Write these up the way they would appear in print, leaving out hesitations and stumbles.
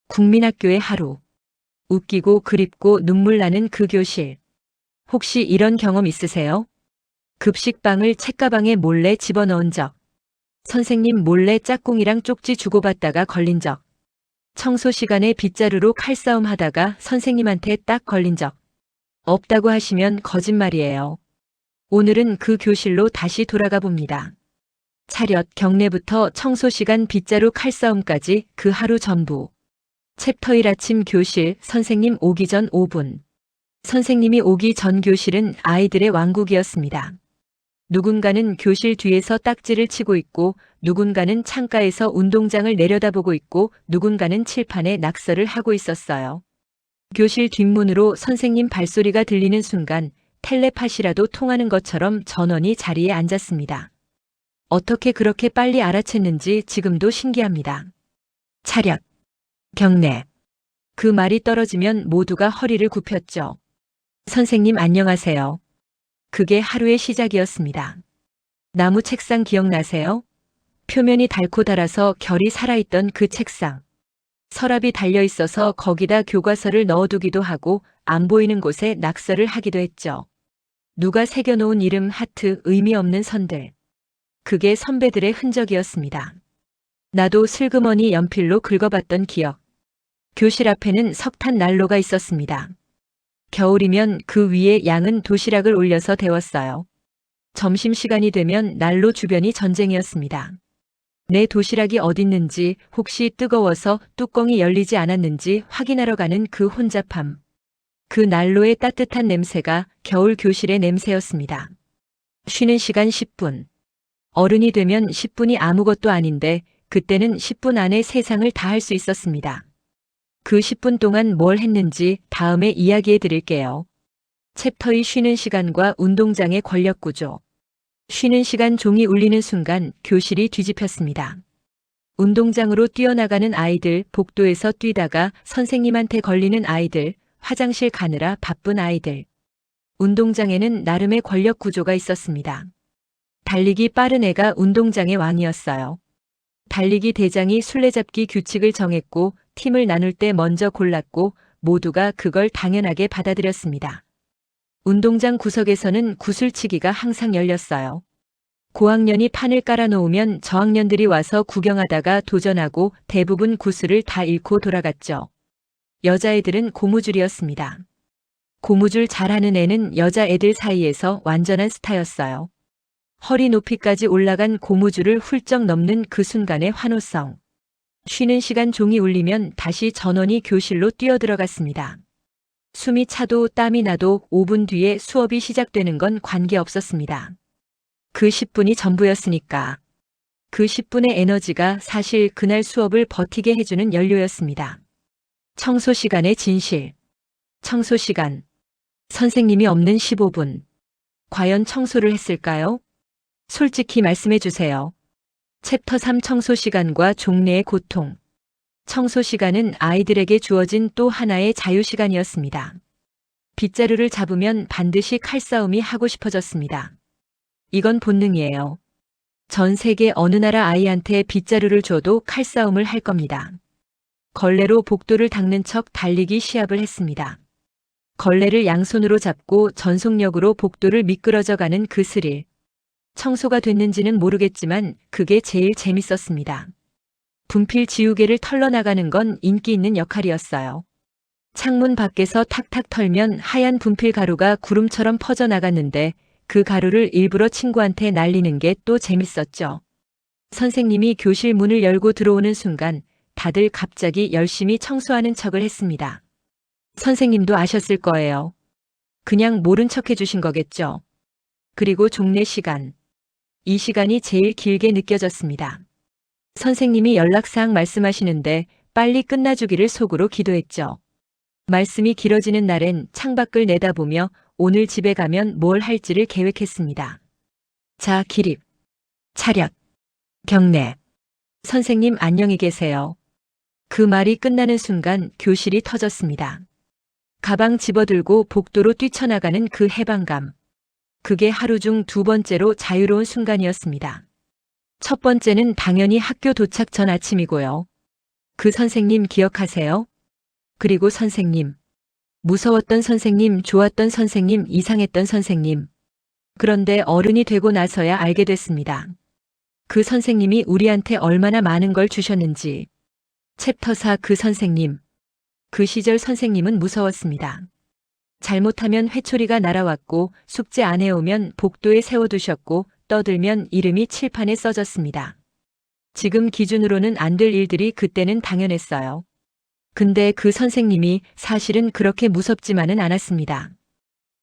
국민학교의 하루. 웃기고 그립고 눈물 나는 그 교실. 혹시 이런 경험 있으세요? 급식빵을 책가방에 몰래 집어넣은 적. 선생님 몰래 짝꿍이랑 쪽지 주고받다가 걸린 적. 청소 시간에 빗자루로 칼싸움 하다가 선생님한테 딱 걸린 적. 없다고 하시면 거짓말이에요. 오늘은 그 교실로 다시 돌아가 봅니다. 차렷 경례부터 청소 시간 빗자루 칼싸움까지 그 하루 전부. 챕터 1 아침 교실 선생님 오기 전 5분. 선생님이 오기 전 교실은 아이들의 왕국이었습니다. 누군가는 교실 뒤에서 딱지를 치고 있고 누군가는 창가에서 운동장을 내려다보고 있고 누군가는 칠판에 낙서를 하고 있었어요. 교실 뒷문으로 선생님 발소리가 들리는 순간 텔레파시라도 통하는 것처럼 전원이 자리에 앉았습니다. 어떻게 그렇게 빨리 알아챘는지 지금도 신기합니다. 차렷. 경례. 그 말이 떨어지면 모두가 허리를 굽혔죠. 선생님 안녕하세요. 그게 하루의 시작이었습니다. 나무 책상 기억나세요? 표면이 닳고 닳아서 결이 살아있던 그 책상. 서랍이 달려 있어서 거기다 교과서를 넣어두기도 하고 안 보이는 곳에 낙서를 하기도 했죠. 누가 새겨놓은 이름 하트 의미 없는 선들. 그게 선배들의 흔적이었습니다. 나도 슬그머니 연필로 긁어봤던 기억. 교실 앞에는 석탄 난로가 있었습니다. 겨울이면 그 위에 양은 도시락을 올려서 데웠어요. 점심시간이 되면 난로 주변이 전쟁이었습니다. 내 도시락이 어딨는지 혹시 뜨거워서 뚜껑이 열리지 않았는지 확인하러 가는 그 혼잡함. 그 난로의 따뜻한 냄새가 겨울 교실의 냄새였습니다. 쉬는 시간 10분. 어른이 되면 10분이 아무것도 아닌데 그때는 10분 안에 세상을 다 할 수 있었습니다. 그 10분 동안 뭘 했는지 다음에 이야기해 드릴게요. 챕터 2 쉬는 시간과 운동장의 권력 구조. 쉬는 시간 종이 울리는 순간 교실이 뒤집혔습니다. 운동장으로 뛰어나가는 아이들, 복도에서 뛰다가 선생님한테 걸리는 아이들, 화장실 가느라 바쁜 아이들. 운동장에는 나름의 권력 구조가 있었습니다. 달리기 빠른 애가 운동장의 왕이었어요. 달리기 대장이 술래잡기 규칙을 정했고 팀을 나눌 때 먼저 골랐고 모두가 그걸 당연하게 받아들였습니다. 운동장 구석에서는 구슬치기가 항상 열렸어요. 고학년이 판을 깔아놓으면 저학년들이 와서 구경하다가 도전하고 대부분 구슬을 다 잃고 돌아갔죠. 여자애들은 고무줄이었습니다. 고무줄 잘하는 애는 여자애들 사이에서 완전한 스타였어요. 허리 높이까지 올라간 고무줄을 훌쩍 넘는 그 순간의 환호성. 쉬는 시간 종이 울리면 다시 전원이 교실로 뛰어들어갔습니다. 숨이 차도 땀이 나도 5분 뒤에 수업이 시작되는 건 관계없었습니다. 그 10분이 전부였으니까. 그 10분의 에너지가 사실 그날 수업을 버티게 해주는 연료였습니다. 청소 시간의 진실. 청소 시간. 선생님이 없는 15분. 과연 청소를 했을까요? 솔직히 말씀해 주세요. 챕터 3 청소 시간과 종례의 고통. 청소 시간은 아이들에게 주어진 또 하나의 자유 시간이었습니다. 빗자루를 잡으면 반드시 칼싸움이 하고 싶어졌습니다. 이건 본능이에요. 전 세계 어느 나라 아이한테 빗자루를 줘도 칼싸움을 할 겁니다. 걸레로 복도를 닦는 척 달리기 시합을 했습니다. 걸레를 양손으로 잡고 전속력으로 복도를 미끄러져 가는 그 스릴. 청소가 됐는지는 모르겠지만 그게 제일 재밌었습니다. 분필 지우개를 털러나가는 건 인기 있는 역할이었어요. 창문 밖에서 탁탁 털면 하얀 분필 가루가 구름처럼 퍼져나갔는데 그 가루를 일부러 친구한테 날리는 게 또 재밌었죠. 선생님이 교실 문을 열고 들어오는 순간 다들 갑자기 열심히 청소하는 척을 했습니다. 선생님도 아셨을 거예요. 그냥 모른 척 해주신 거겠죠. 그리고 종례 시간. 이 시간이 제일 길게 느껴졌습니다. 선생님이 연락사항 말씀하시는데 빨리 끝나주기를 속으로 기도했죠. 말씀이 길어지는 날엔 창밖을 내다보며 오늘 집에 가면 뭘 할지를 계획했습니다. 자, 기립. 차렷. 경례. 선생님 안녕히 계세요. 그 말이 끝나는 순간 교실이 터졌습니다. 가방 집어들고 복도로 뛰쳐나가는 그 해방감. 그게 하루 중 두 번째로 자유로운 순간이었습니다. 첫 번째는 당연히 학교 도착 전 아침이고요. 그 선생님 기억하세요? 그리고 선생님. 무서웠던 선생님, 좋았던 선생님, 이상했던 선생님. 그런데 어른이 되고 나서야 알게 됐습니다. 그 선생님이 우리한테 얼마나 많은 걸 주셨는지. 챕터 4 그 선생님. 그 시절 선생님은 무서웠습니다. 잘못하면 회초리가 날아왔고 숙제 안 해오면 복도에 세워두셨고 떠들면 이름이 칠판에 써졌습니다. 지금 기준으로는 안 될 일들이 그때는 당연했어요. 근데 그 선생님이 사실은 그렇게 무섭지만은 않았습니다.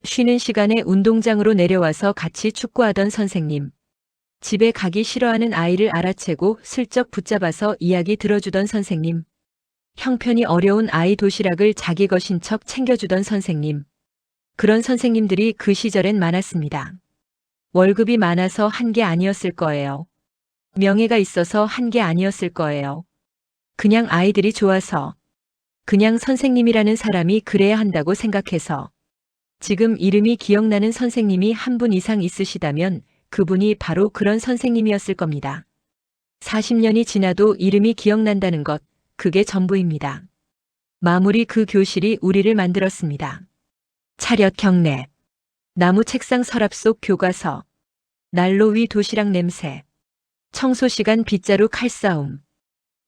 쉬는 시간에 운동장으로 내려와서 같이 축구하던 선생님. 집에 가기 싫어하는 아이를 알아채고 슬쩍 붙잡아서 이야기 들어주던 선생님. 형편이 어려운 아이 도시락을 자기 것인 척 챙겨주던 선생님. 그런 선생님들이 그 시절엔 많았습니다. 월급이 많아서 한 게 아니었을 거예요. 명예가 있어서 한 게 아니었을 거예요. 그냥 아이들이 좋아서. 그냥 선생님이라는 사람이 그래야 한다고 생각해서. 지금 이름이 기억나는 선생님이 한 분 이상 있으시다면 그분이 바로 그런 선생님이었을 겁니다. 40년이 지나도 이름이 기억난다는 것, 그게 전부입니다. 마무리 그 교실이 우리를 만들었습니다. 차렷 경례. 나무 책상 서랍 속 교과서. 난로 위 도시락 냄새. 청소 시간 빗자루 칼싸움.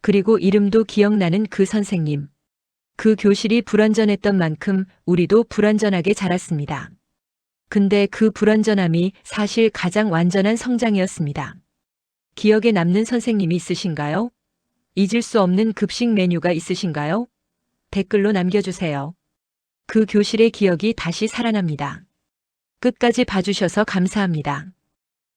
그리고 이름도 기억나는 그 선생님. 그 교실이 불완전했던 만큼 우리도 불완전하게 자랐습니다. 근데 그 불완전함이 사실 가장 완전한 성장이었습니다. 기억에 남는 선생님이 있으신가요? 잊을 수 없는 급식 메뉴가 있으신가요? 댓글로 남겨주세요. 그 교실의 기억이 다시 살아납니다. 끝까지 봐주셔서 감사합니다.